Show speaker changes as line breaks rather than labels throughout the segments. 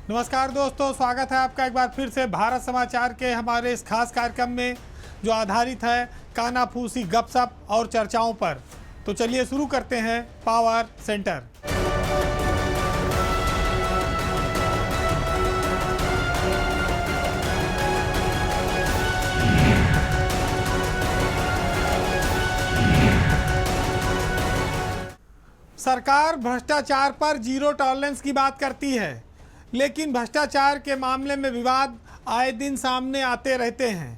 नमस्कार दोस्तों, स्वागत है आपका एक बार फिर से भारत समाचार के हमारे इस खास कार्यक्रम में जो आधारित है कानाफूसी गपशप और चर्चाओं पर। तो चलिए शुरू करते हैं पावर सेंटर। सरकार भ्रष्टाचार पर जीरो टॉलरेंस की बात करती है, लेकिन भ्रष्टाचार के मामले में विवाद आए दिन सामने आते रहते हैं।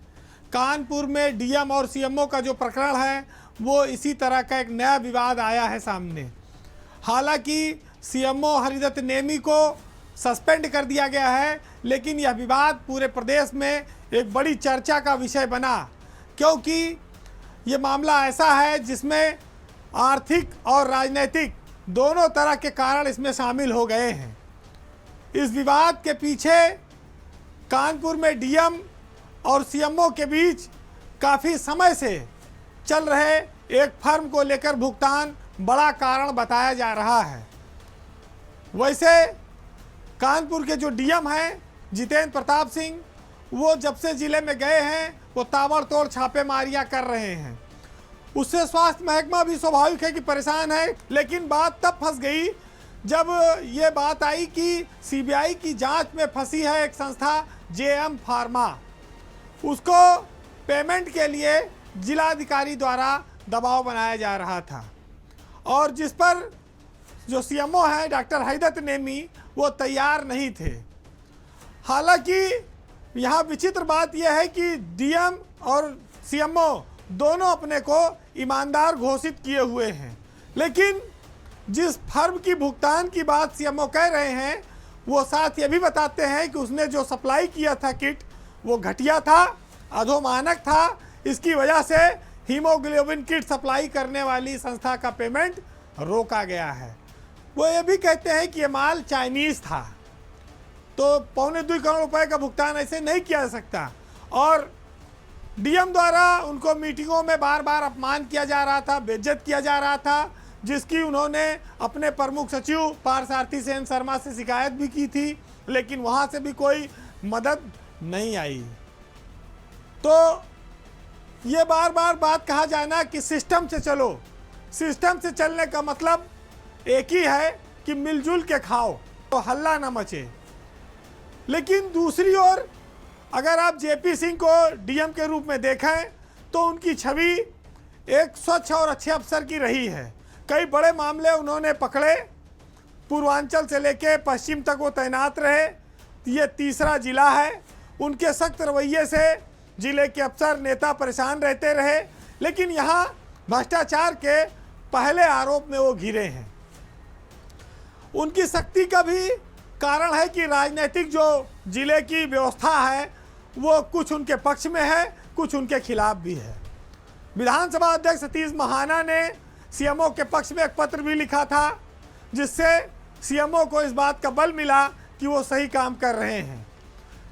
कानपुर में डीएम और सीएमओ का जो प्रकरण है वो इसी तरह का एक नया विवाद आया है सामने। हालांकि सीएमओ हरिदत्त नेमी को सस्पेंड कर दिया गया है, लेकिन यह विवाद पूरे प्रदेश में एक बड़ी चर्चा का विषय बना, क्योंकि ये मामला ऐसा है जिसमें आर्थिक और राजनीतिक दोनों तरह के कारण इसमें शामिल हो गए हैं। इस विवाद के पीछे कानपुर में डीएम और सीएमओ के बीच काफ़ी समय से चल रहे एक फर्म को लेकर भुगतान बड़ा कारण बताया जा रहा है। वैसे कानपुर के जो डीएम हैं जितेंद्र प्रताप सिंह, वो जब से ज़िले में गए हैं वो ताबड़तोड़ छापेमारियां कर रहे हैं। उससे स्वास्थ्य महकमा भी स्वाभाविक है कि परेशान है, लेकिन बात तब फंस गई जब ये बात आई कि सीबीआई की जांच में फंसी है एक संस्था जेएम फार्मा। उसको पेमेंट के लिए जिलाधिकारी द्वारा दबाव बनाया जा रहा था, और जिस पर जो सीएमओ है डॉक्टर हरिदत्त नेमी वो तैयार नहीं थे। हालांकि यहाँ विचित्र बात यह है कि डीएम और सीएमओ दोनों अपने को ईमानदार घोषित किए हुए हैं, लेकिन जिस फर्म की भुगतान की बात सीएमओ कह रहे हैं वो साथ ये भी बताते हैं कि उसने जो सप्लाई किया था किट वो घटिया था, अधोमानक था। इसकी वजह से हीमोग्लोबिन किट सप्लाई करने वाली संस्था का पेमेंट रोका गया है। वो ये भी कहते हैं कि ये माल चाइनीज़ था, तो 2.25 करोड़ रुपए का भुगतान ऐसे नहीं किया जा सकता। और डीएम द्वारा उनको मीटिंगों में बार बार अपमान किया जा रहा था, बेइज्जत किया जा रहा था, जिसकी उन्होंने अपने प्रमुख सचिव पार्थसारथी सेन शर्मा से शिकायत भी की थी, लेकिन वहाँ से भी कोई मदद नहीं आई। तो ये बार बार बात कहा जाना कि सिस्टम से चलो, सिस्टम से चलने का मतलब एक ही है कि मिलजुल के खाओ तो हल्ला ना मचे। लेकिन दूसरी ओर अगर आप जेपी सिंह को डीएम के रूप में देखें तो उनकी छवि एक स्वच्छ और अच्छे अफसर की रही है। कई बड़े मामले उन्होंने पकड़े, पूर्वांचल से लेके पश्चिम तक वो तैनात रहे। ये तीसरा जिला है, उनके सख्त रवैये से जिले के अफसर नेता परेशान रहते रहे, लेकिन यहाँ भ्रष्टाचार के पहले आरोप में वो घिरे हैं। उनकी सख्ती का भी कारण है कि राजनीतिक जो जिले की व्यवस्था है वो कुछ उनके पक्ष में है, कुछ उनके खिलाफ भी है। विधानसभा अध्यक्ष सतीश महाना ने सीएमओ के पक्ष में एक पत्र भी लिखा था, जिससे सीएमओ को इस बात का बल मिला कि वो सही काम कर रहे हैं।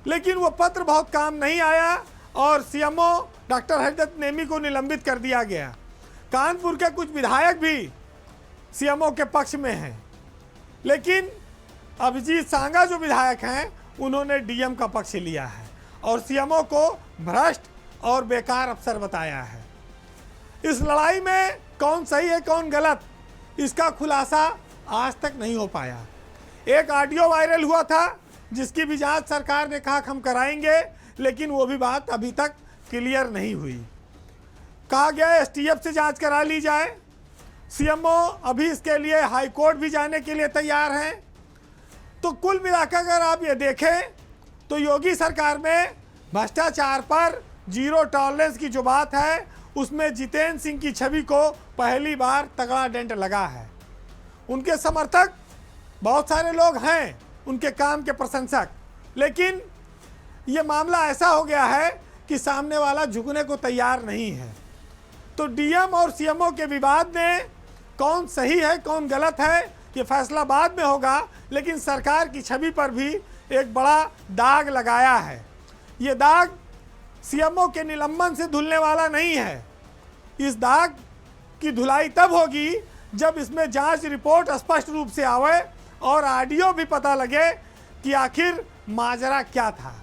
लेकिन वो पत्र बहुत काम नहीं आया और सीएमओ डॉक्टर हरिदत्त नेमी को निलंबित कर दिया गया। कानपुर के कुछ विधायक भी सीएमओ के पक्ष में हैं, लेकिन अभिजीत सांगा जो विधायक हैं उन्होंने डीएम का पक्ष लिया है और सीएमओ को भ्रष्ट और बेकार अफसर बताया है। इस लड़ाई में कौन सही है कौन गलत, इसका खुलासा आज तक नहीं हो पाया। एक ऑडियो वायरल हुआ था जिसकी भी जांच सरकार ने कहा हम कराएंगे, लेकिन वो भी बात अभी तक क्लियर नहीं हुई। कहा गया एसटीएफ से जांच करा ली जाए। सीएमओ अभी इसके लिए हाई कोर्ट भी जाने के लिए तैयार हैं। तो कुल मिलाकर अगर आप ये देखें तो योगी सरकार में भ्रष्टाचार पर जीरो टॉलरेंस की जो बात है उसमें जितेंद्र सिंह की छवि को पहली बार तगड़ा डेंट लगा है। उनके समर्थक बहुत सारे लोग हैं, उनके काम के प्रशंसक, लेकिन ये मामला ऐसा हो गया है कि सामने वाला झुकने को तैयार नहीं है। तो डीएम और सीएमओ के विवाद में कौन सही है कौन गलत है ये फैसला बाद में होगा, लेकिन सरकार की छवि पर भी एक बड़ा दाग लगाया है। ये दाग सीएमओ के निलंबन से धुलने वाला नहीं है। इस दाग की धुलाई तब होगी जब इसमें जांच रिपोर्ट स्पष्ट रूप से आवे और ऑडियो भी पता लगे कि आखिर माजरा क्या था।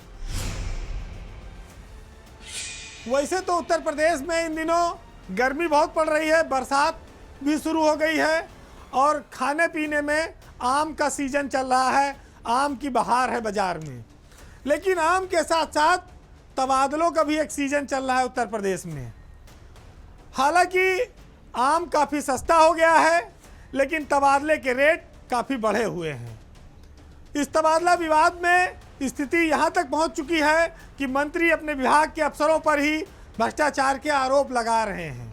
वैसे तो उत्तर प्रदेश में इन दिनों गर्मी बहुत पड़ रही है, बरसात भी शुरू हो गई है और खाने पीने में आम का सीजन चल रहा है, आम की बहार है बाजार में। लेकिन आम के साथ साथ तबादलों का भी एक सीजन चल रहा है उत्तर प्रदेश में। हालांकि आम काफ़ी सस्ता हो गया है, लेकिन तबादले के रेट काफ़ी बढ़े हुए हैं। इस तबादला विवाद में स्थिति यहाँ तक पहुँच चुकी है कि मंत्री अपने विभाग के अफसरों पर ही भ्रष्टाचार के आरोप लगा रहे हैं।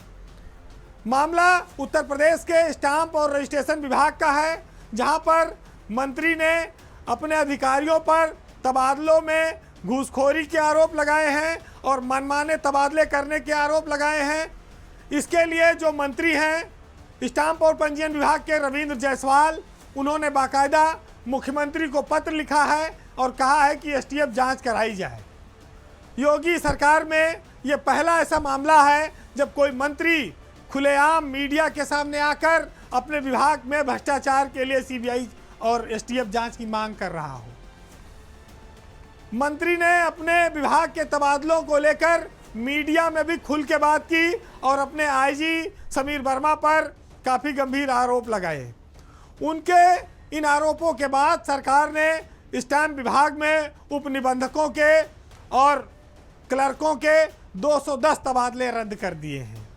मामला उत्तर प्रदेश के स्टाम्प और रजिस्ट्रेशन विभाग का है, जहाँ पर मंत्री ने अपने अधिकारियों पर तबादलों में घूसखोरी के आरोप लगाए हैं और मनमाने तबादले करने के आरोप लगाए हैं। इसके लिए जो मंत्री हैं स्टाम्प और पंजीयन विभाग के रविंद्र जायसवाल, उन्होंने बाकायदा मुख्यमंत्री को पत्र लिखा है और कहा है कि एसटीएफ जांच कराई जाए। योगी सरकार में ये पहला ऐसा मामला है जब कोई मंत्री खुलेआम मीडिया के सामने आकर अपने विभाग में भ्रष्टाचार के लिए सीबीआई और एसटीएफ जांच की मांग कर रहा हो। मंत्री ने अपने विभाग के तबादलों को लेकर मीडिया में भी खुल के बात की और अपने आईजी समीर वर्मा पर काफ़ी गंभीर आरोप लगाए। उनके इन आरोपों के बाद सरकार ने स्टैम्प विभाग में उप निबंधकों के और क्लर्कों के 210 तबादले रद्द कर दिए हैं।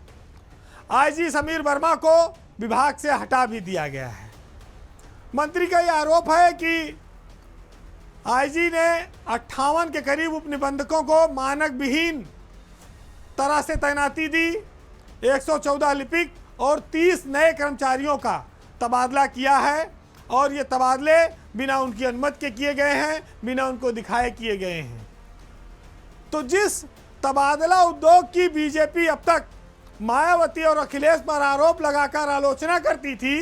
आईजी समीर वर्मा को विभाग से हटा भी दिया गया है। मंत्री का यह आरोप है कि आईजी ने 58 के करीब उप निबंधकों को मानक विहीन तरह से तैनाती दी, 114 लिपिक और 30 नए कर्मचारियों का तबादला किया है और ये तबादले बिना उनकी अनुमति के किए गए हैं, बिना उनको दिखाए किए गए हैं। तो जिस तबादला उद्योग की बीजेपी अब तक मायावती और अखिलेश पर आरोप लगाकर आलोचना करती थी,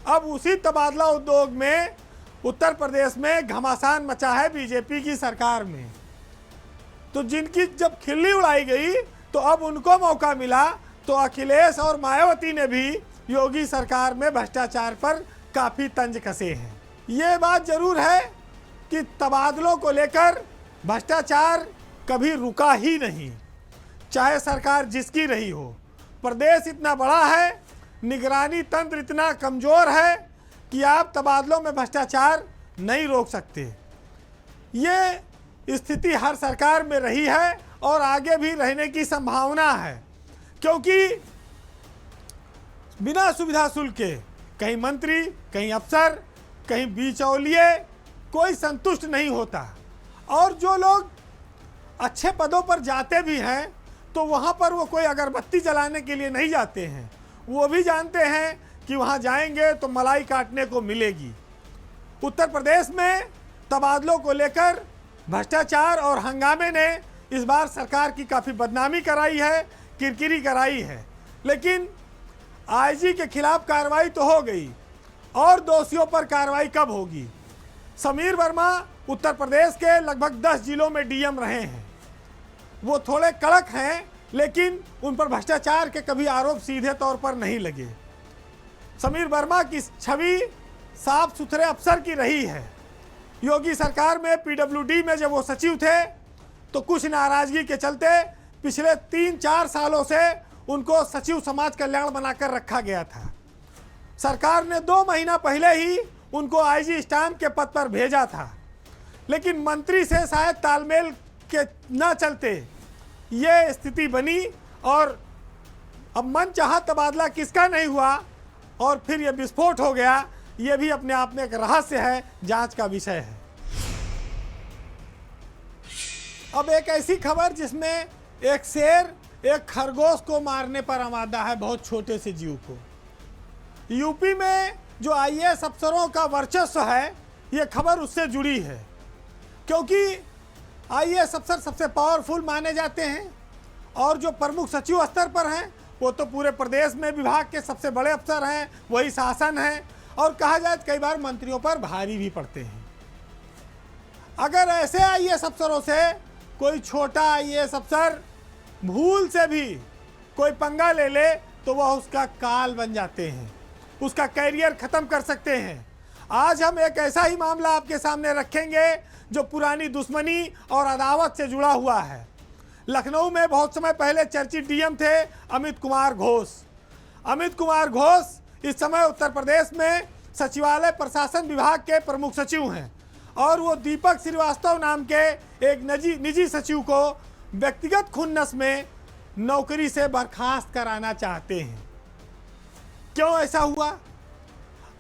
अब उसी तबादला उद्योग में उत्तर प्रदेश में घमासान मचा है बीजेपी की सरकार में। तो जिनकी जब खिल्ली उड़ाई गई तो अब उनको मौका मिला, तो अखिलेश और मायावती ने भी योगी सरकार में भ्रष्टाचार पर काफ़ी तंज कसे हैं। ये बात जरूर है कि तबादलों को लेकर भ्रष्टाचार कभी रुका ही नहीं, चाहे सरकार जिसकी रही हो। प्रदेश इतना बड़ा है, निगरानी तंत्र इतना कमज़ोर है कि आप तबादलों में भ्रष्टाचार नहीं रोक सकते। ये स्थिति हर सरकार में रही है और आगे भी रहने की संभावना है, क्योंकि बिना सुविधा शुल्क के कहीं मंत्री, कहीं अफसर, कहीं बिचौलिए कोई संतुष्ट नहीं होता। और जो लोग अच्छे पदों पर जाते भी हैं तो वहाँ पर वो कोई अगरबत्ती जलाने के लिए नहीं जाते हैं, वो भी जानते हैं कि वहाँ जाएंगे तो मलाई काटने को मिलेगी। उत्तर प्रदेश में तबादलों को लेकर भ्रष्टाचार और हंगामे ने इस बार सरकार की काफ़ी बदनामी कराई है, किरकिरी कराई है। लेकिन आईजी के खिलाफ कार्रवाई तो हो गई, और दोषियों पर कार्रवाई कब होगी? समीर वर्मा उत्तर प्रदेश के लगभग 10 जिलों में डीएम रहे हैं। वो थोड़े कड़क हैं, लेकिन उन पर भ्रष्टाचार के कभी आरोप सीधे तौर पर नहीं लगे। समीर वर्मा की छवि साफ सुथरे अफसर की रही है। योगी सरकार में पीडब्ल्यूडी में जब वो सचिव थे तो कुछ नाराजगी के चलते पिछले 3-4 सालों से उनको सचिव समाज कल्याण बनाकर रखा गया था। सरकार ने 2 महीना पहले ही उनको आईजी स्टाम्प के पद पर भेजा था, लेकिन मंत्री से शायद तालमेल के न चलते ये स्थिति बनी और अब मनचाहा तबादला किसका नहीं हुआ और फिर ये विस्फोट हो गया, ये भी अपने आप में एक रहस्य है, जांच का विषय है। अब एक ऐसी खबर जिसमें एक शेर एक खरगोश को मारने पर आमादा है, बहुत छोटे से जीव को। यूपी में जो आईएएस अफसरों का वर्चस्व है, ये खबर उससे जुड़ी है, क्योंकि आईएएस अफसर सबसे पावरफुल माने जाते हैं और जो प्रमुख सचिव स्तर पर हैं वो तो पूरे प्रदेश में विभाग के सबसे बड़े अफसर हैं, वही शासन है और कहा जाए कई बार मंत्रियों पर भारी भी पड़ते हैं। अगर ऐसे आईएएस अफसरों से कोई छोटा आईएएस अफसर भूल से भी कोई पंगा ले ले तो वह उसका काल बन जाते हैं, उसका कैरियर ख़त्म कर सकते हैं। आज हम एक ऐसा ही मामला आपके सामने रखेंगे जो पुरानी दुश्मनी और अदावत से जुड़ा हुआ है। लखनऊ में बहुत समय पहले चर्चित डीएम थे अमित कुमार घोष। अमित कुमार घोष इस समय उत्तर प्रदेश में सचिवालय प्रशासन विभाग के प्रमुख सचिव हैं और वो दीपक श्रीवास्तव नाम के एक निजी सचिव को व्यक्तिगत खुन्नस में नौकरी से बर्खास्त कराना चाहते हैं। क्यों ऐसा हुआ?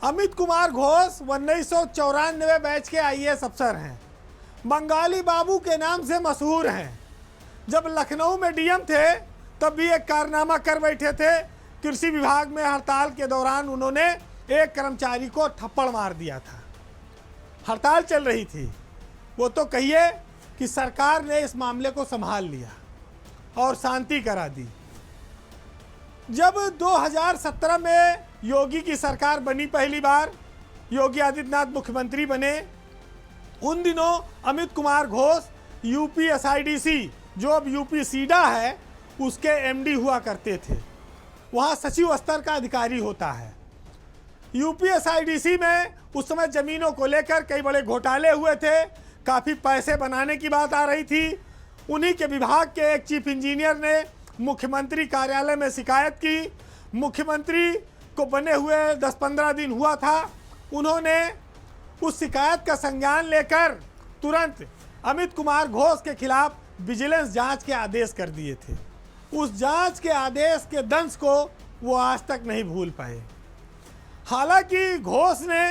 अमित कुमार घोष 1994 बैच के आईएएस अफसर हैं, बंगाली बाबू के नाम से मशहूर हैं। जब लखनऊ में डीएम थे तब भी एक कारनामा कर बैठे थे। कृषि विभाग में हड़ताल के दौरान उन्होंने एक कर्मचारी को थप्पड़ मार दिया था। हड़ताल चल रही थी, वो तो कहिए कि सरकार ने इस मामले को संभाल लिया और शांति करा दी। जब 2017 में योगी की सरकार बनी, पहली बार योगी आदित्यनाथ मुख्यमंत्री बने, उन दिनों अमित कुमार घोष यूपीएसआईडीसी जो अब यूपी सीडा है उसके एमडी हुआ करते थे। वहाँ सचिव स्तर का अधिकारी होता है। यूपीएसआईडीसी में उस समय ज़मीनों को लेकर कई बड़े घोटाले हुए थे, काफ़ी पैसे बनाने की बात आ रही थी। उन्हीं के विभाग के एक चीफ इंजीनियर ने मुख्यमंत्री कार्यालय में शिकायत की। मुख्यमंत्री को बने हुए 10-15 दिन हुआ था। उन्होंने उस शिकायत का संज्ञान लेकर तुरंत अमित कुमार घोष के खिलाफ विजिलेंस जांच के आदेश कर दिए थे। उस जांच के आदेश के दंश को वो आज तक नहीं भूल पाए। हालांकि घोष ने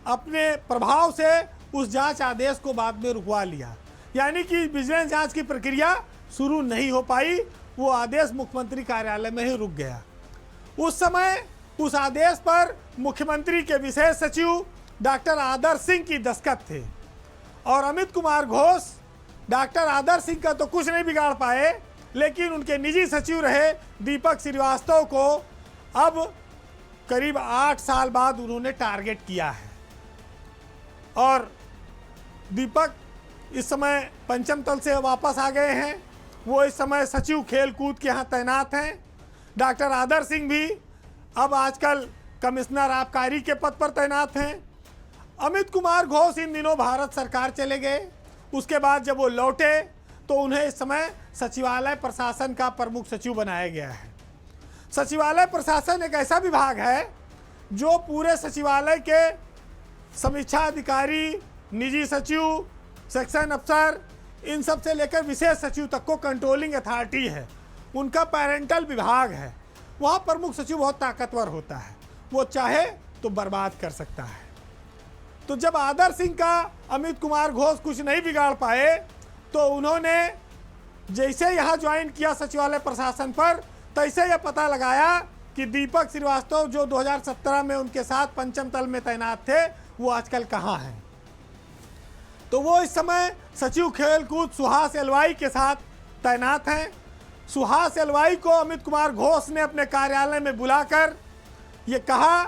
अपने प्रभाव से उस जांच आदेश को बाद में रुकवा लिया, यानी कि विजिलेंस जांच की प्रक्रिया शुरू नहीं हो पाई। वो आदेश मुख्यमंत्री कार्यालय में ही रुक गया। उस समय उस आदेश पर मुख्यमंत्री के विशेष सचिव डॉक्टर आदर्श सिंह की दस्तखत थे और अमित कुमार घोष डॉक्टर आदर्श सिंह का तो कुछ नहीं बिगाड़ पाए, लेकिन उनके निजी सचिव रहे दीपक श्रीवास्तव को अब करीब 8 साल बाद उन्होंने टारगेट किया है। और दीपक इस समय पंचम तल से वापस आ गए हैं। वो इस समय सचिव खेल कूद के यहाँ तैनात हैं। डॉक्टर आदर्श सिंह भी अब आजकल कमिश्नर आबकारी के पद पर तैनात हैं। अमित कुमार घोष इन दिनों भारत सरकार चले गए। उसके बाद जब वो लौटे तो उन्हें इस समय सचिवालय प्रशासन का प्रमुख सचिव बनाया गया है। सचिवालय प्रशासन एक ऐसा विभाग है जो पूरे सचिवालय के समीक्षा अधिकारी, निजी सचिव, सेक्शन अफसर, इन सब से लेकर विशेष सचिव तक को कंट्रोलिंग अथॉरिटी है। उनका पैरेंटल विभाग है। वहाँ प्रमुख सचिव बहुत ताकतवर होता है, वो चाहे तो बर्बाद कर सकता है। तो जब आदर्श सिंह का अमित कुमार घोष कुछ नहीं बिगाड़ पाए तो उन्होंने जैसे यहाँ ज्वाइन किया सचिवालय प्रशासन पर, तैसे यह पता लगाया कि दीपक श्रीवास्तव जो 2017 में उनके साथ पंचम तल में तैनात थे वो आजकल कहाँ हैं। तो वो इस समय सचिव खेल कूद सुहास एलवाई के साथ तैनात हैं। सुहास एलवाई को अमित कुमार घोष ने अपने कार्यालय में बुलाकर ये कहा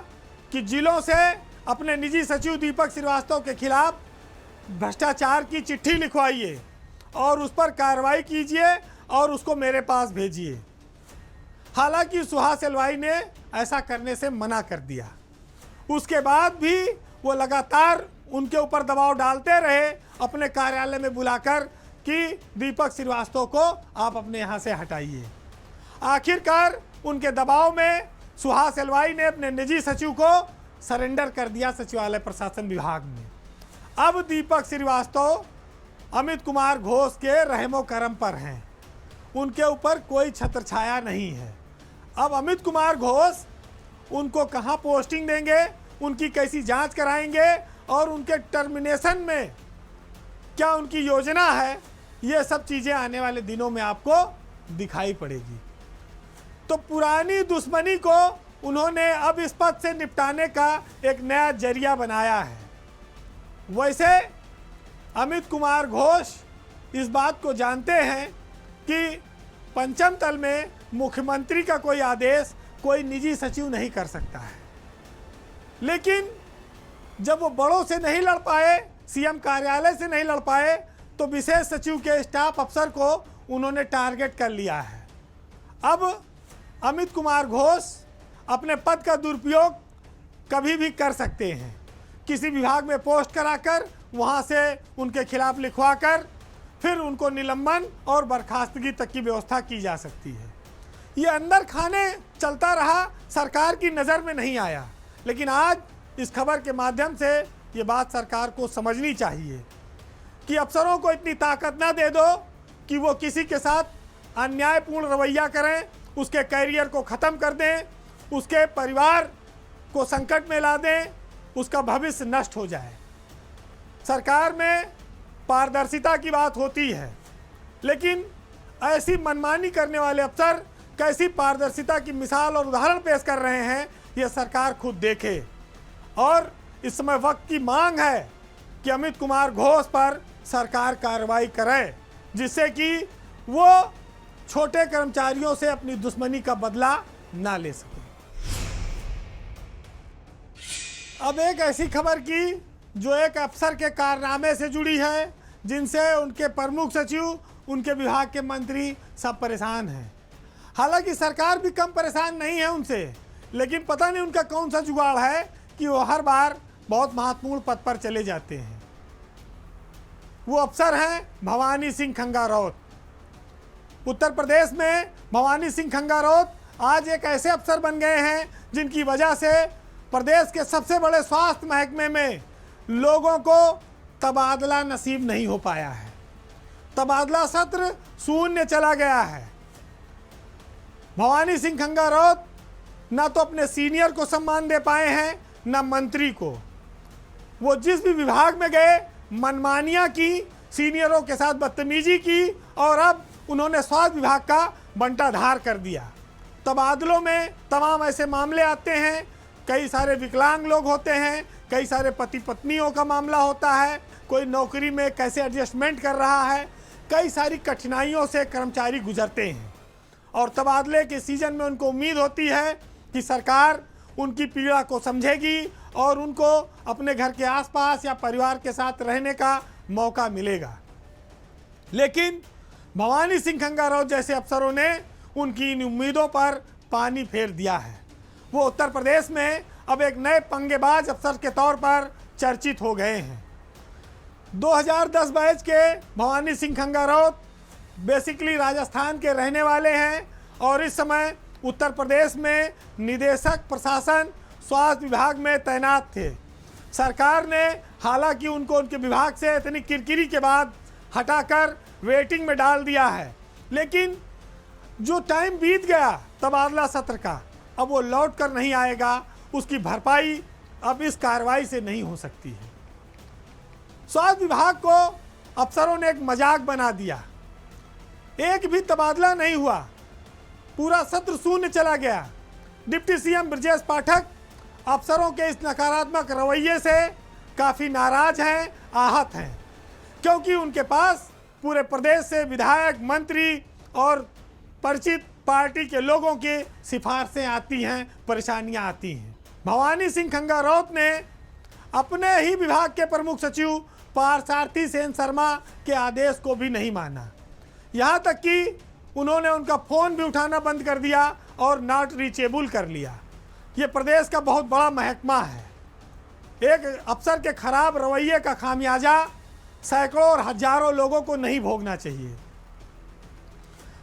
कि जिलों से अपने निजी सचिव दीपक श्रीवास्तव के खिलाफ भ्रष्टाचार की चिट्ठी लिखवाइए और उस पर कार्रवाई कीजिए और उसको मेरे पास भेजिए। हालांकि सुहास एलवाई ने ऐसा करने से मना कर दिया। उसके बाद भी वो लगातार उनके ऊपर दबाव डालते रहे अपने कार्यालय में बुलाकर कि दीपक श्रीवास्तव को आप अपने यहाँ से हटाइए। आखिरकार उनके दबाव में सुहास एलवाई ने अपने निजी सचिव को सरेंडर कर दिया सचिवालय प्रशासन विभाग में। अब दीपक श्रीवास्तव अमित कुमार घोष के रहमो करम पर हैं, उनके ऊपर कोई छत्रछाया नहीं है। अब अमित कुमार घोष उनको कहाँ पोस्टिंग देंगे, उनकी कैसी जांच कराएंगे और उनके टर्मिनेशन में क्या उनकी योजना है, ये सब चीज़ें आने वाले दिनों में आपको दिखाई पड़ेगी। तो पुरानी दुश्मनी को उन्होंने अब इस पद से निपटाने का एक नया जरिया बनाया है। वैसे अमित कुमार घोष इस बात को जानते हैं कि पंचम तल में मुख्यमंत्री का कोई आदेश कोई निजी सचिव नहीं कर सकता है, लेकिन जब वो बड़ों से नहीं लड़ पाए, सीएम कार्यालय से नहीं लड़ पाए, तो विशेष सचिव के स्टाफ अफसर को उन्होंने टारगेट कर लिया है। अब अमित कुमार घोष अपने पद का दुरुपयोग कभी भी कर सकते हैं, किसी विभाग में पोस्ट कराकर वहां से उनके खिलाफ लिखवाकर फिर उनको निलंबन और बर्खास्तगी तक की व्यवस्था की जा सकती है। ये अंदर खाने चलता रहा, सरकार की नज़र में नहीं आया, लेकिन आज इस खबर के माध्यम से ये बात सरकार को समझनी चाहिए कि अफसरों को इतनी ताकत ना दे दो कि वो किसी के साथ अन्यायपूर्ण रवैया करें, उसके कैरियर को ख़त्म कर दें, उसके परिवार को संकट में ला दें, उसका भविष्य नष्ट हो जाए। सरकार में पारदर्शिता की बात होती है, लेकिन ऐसी मनमानी करने वाले अफसर कैसी पारदर्शिता की मिसाल और उदाहरण पेश कर रहे हैं, ये सरकार खुद देखे। और इस समय वक्त की मांग है कि अमित कुमार घोष पर सरकार कार्रवाई करे, जिससे कि वो छोटे कर्मचारियों से अपनी दुश्मनी का बदला ना ले सके। अब एक ऐसी खबर की जो एक अफसर के कारनामे से जुड़ी है, जिनसे उनके प्रमुख सचिव, उनके विभाग के मंत्री सब परेशान हैं। हालांकि सरकार भी कम परेशान नहीं है उनसे, लेकिन पता नहीं उनका कौन सा जुगाड़ है कि वो हर बार बहुत महत्वपूर्ण पद पर चले जाते हैं। वो अफसर हैं भवानी सिंह खंगारौत। उत्तर प्रदेश में भवानी सिंह खंगारौत आज एक ऐसे अफसर बन गए हैं जिनकी वजह से प्रदेश के सबसे बड़े स्वास्थ्य महकमे में लोगों को तबादला नसीब नहीं हो पाया है। तबादला सत्र शून्य चला गया है। भवानी सिंह खंगारौत ना तो अपने सीनियर को सम्मान दे पाए हैं, ना मंत्री को। वो जिस भी विभाग में गए मनमानियां की, सीनियरों के साथ बदतमीजी की, और अब उन्होंने स्वास्थ्य विभाग का बंटाधार कर दिया। तबादलों में तमाम ऐसे मामले आते हैं, कई सारे विकलांग लोग होते हैं, कई सारे पति पत्नियों का मामला होता है, कोई नौकरी में कैसे एडजस्टमेंट कर रहा है, कई सारी कठिनाइयों से कर्मचारी गुजरते हैं। और तबादले के सीजन में उनको उम्मीद होती है कि सरकार उनकी पीड़ा को समझेगी और उनको अपने घर के आसपास या परिवार के साथ रहने का मौका मिलेगा। लेकिन भवानी सिंह खंगारौत जैसे अफसरों ने उनकी इन उम्मीदों पर पानी फेर दिया है। वो उत्तर प्रदेश में अब एक नए पंगेबाज अफसर के तौर पर चर्चित हो गए हैं। 2010 बैच के भवानी सिंह खंगारौत बेसिकली राजस्थान के रहने वाले हैं और इस समय उत्तर प्रदेश में निदेशक प्रशासन स्वास्थ्य विभाग में तैनात थे। सरकार ने हालांकि उनको उनके विभाग से इतनी किरकिरी के बाद हटाकर वेटिंग में डाल दिया है, लेकिन जो टाइम बीत गया तबादला सत्र का, अब वो लौट कर नहीं आएगा। उसकी भरपाई अब इस कार्रवाई से नहीं हो सकती है। स्वास्थ्य विभाग को अफसरों ने एक मजाक बना दिया। एक भी तबादला नहीं हुआ, पूरा सत्र शून्य चला गया। डिप्टी सीएम ब्रजेश पाठक अफसरों के इस नकारात्मक रवैये से काफ़ी नाराज हैं, आहत हैं, क्योंकि उनके पास पूरे प्रदेश से विधायक, मंत्री और परिचित पार्टी के लोगों की सिफारिशें आती हैं, परेशानियां आती हैं। भवानी सिंह खंगारौत ने अपने ही विभाग के प्रमुख सचिव पार्थसारथी सेन शर्मा के आदेश को भी नहीं माना। यहाँ तक कि उन्होंने उनका फ़ोन भी उठाना बंद कर दिया और नॉट रीचेबल कर लिया। ये प्रदेश का बहुत बड़ा महकमा है। एक अफसर के खराब रवैये का खामियाजा सैकड़ों और हजारों लोगों को नहीं भोगना चाहिए।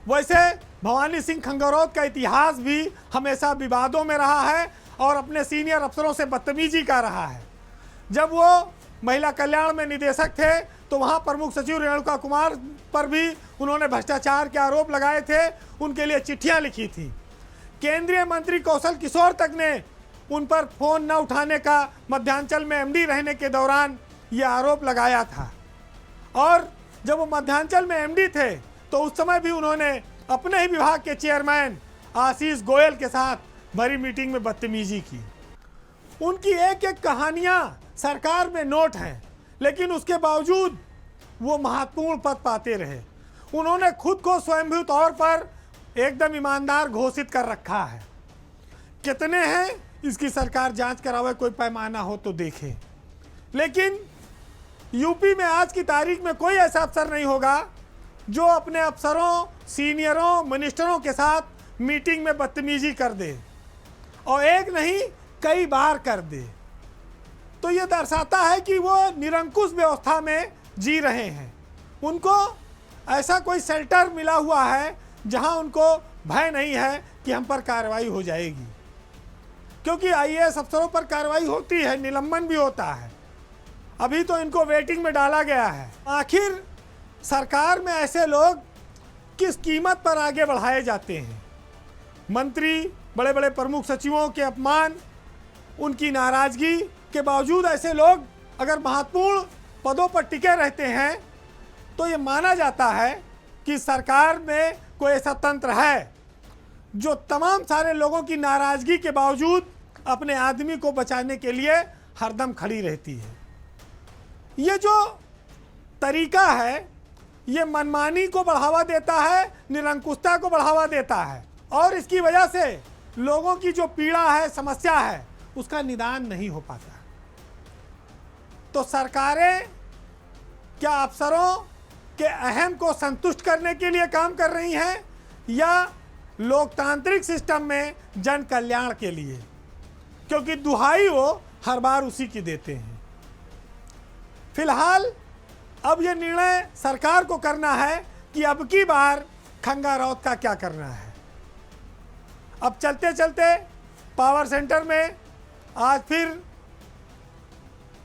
वैसे भवानी सिंह खंगारौत का इतिहास भी हमेशा विवादों में रहा है और अपने सीनियर अफसरों से बदतमीजी का रहा है। जब वो महिला कल्याण में निदेशक थे तो वहाँ प्रमुख सचिव रेणुका कुमार पर भी उन्होंने भ्रष्टाचार के आरोप लगाए थे, उनके लिए चिट्ठियाँ लिखी थी। केंद्रीय मंत्री कौशल किशोर तक ने उन पर फ़ोन न उठाने का मध्यांचल में एमडी रहने के दौरान ये आरोप लगाया था। और जब वो मध्यांचल में एमडी थे तो उस समय भी उन्होंने अपने ही विभाग के चेयरमैन आशीष गोयल के साथ भरी मीटिंग में बदतमीजी की। उनकी एक एक कहानियाँ सरकार में नोट हैं, लेकिन उसके बावजूद वो महत्वपूर्ण पद पाते रहे। उन्होंने खुद को स्वयंभू तौर पर एकदम ईमानदार घोषित कर रखा है। कितने हैं इसकी सरकार जांच करावे, कोई पैमाना हो तो देखे। लेकिन यूपी में आज की तारीख में कोई ऐसा अफसर नहीं होगा जो अपने अफसरों, सीनियरों, मिनिस्टरों के साथ मीटिंग में बदतमीजी कर दे, और एक नहीं कई बार कर दे। तो तो ये दर्शाता है कि वो निरंकुश व्यवस्था में जी रहे हैं। उनको ऐसा कोई शेल्टर मिला हुआ है जहां उनको भय नहीं है कि हम पर कार्रवाई हो जाएगी, क्योंकि आईएएस अफसरों पर कार्रवाई होती है, निलंबन भी होता है। अभी तो इनको वेटिंग में डाला गया है। आखिर सरकार में ऐसे लोग किस कीमत पर आगे बढ़ाए जाते हैं? मंत्री, बड़े बड़े प्रमुख सचिवों के अपमान, उनकी नाराजगी के बावजूद ऐसे लोग अगर महत्वपूर्ण पदों पर टिके रहते हैं तो ये माना जाता है कि सरकार में कोई ऐसा तंत्र है जो तमाम सारे लोगों की नाराजगी के बावजूद अपने आदमी को बचाने के लिए हरदम खड़ी रहती है। ये जो तरीका है ये मनमानी को बढ़ावा देता है, निरंकुशता को बढ़ावा देता है, और इसकी वजह से लोगों की जो पीड़ा है, समस्या है, उसका निदान नहीं हो पाता। तो सरकारें क्या अफसरों के अहम को संतुष्ट करने के लिए काम कर रही हैं या लोकतांत्रिक सिस्टम में जन कल्याण के लिए? क्योंकि दुहाई वो हर बार उसी की देते हैं। फिलहाल अब ये निर्णय सरकार को करना है कि अब की बार खंगा राउत का क्या करना है। अब चलते चलते पावर सेंटर में आज फिर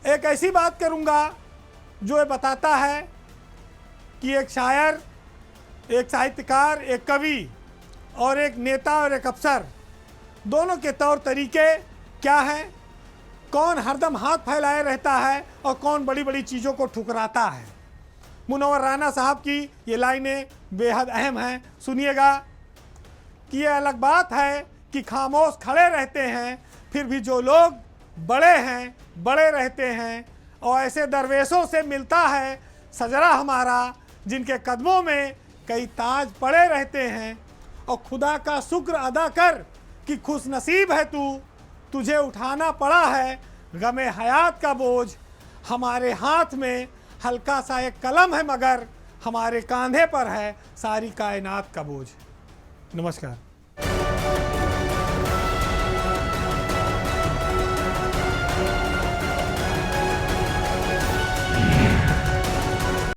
एक ऐसी बात करूंगा जो ये बताता है कि एक शायर, एक साहित्यकार, एक कवि और एक नेता और एक अफसर, दोनों के तौर तरीके क्या हैं, कौन हरदम हाथ फैलाए रहता है और कौन बड़ी बड़ी चीज़ों को ठुकराता है। मुनव्वर राना साहब की ये लाइनें बेहद अहम हैं, सुनिएगा कि ये अलग बात है कि खामोश खड़े रहते हैं, फिर भी जो लोग बड़े हैं बड़े रहते हैं, और ऐसे दरवेशों से मिलता है सजरा हमारा जिनके कदमों में कई ताज पड़े रहते हैं। और खुदा का शुक्र अदा कर कि खुश नसीब है तू, तुझे उठाना पड़ा है गमे हयात का बोझ। हमारे हाथ में हल्का सा एक कलम है मगर हमारे कांधे पर है सारी कायनात का बोझ। नमस्कार।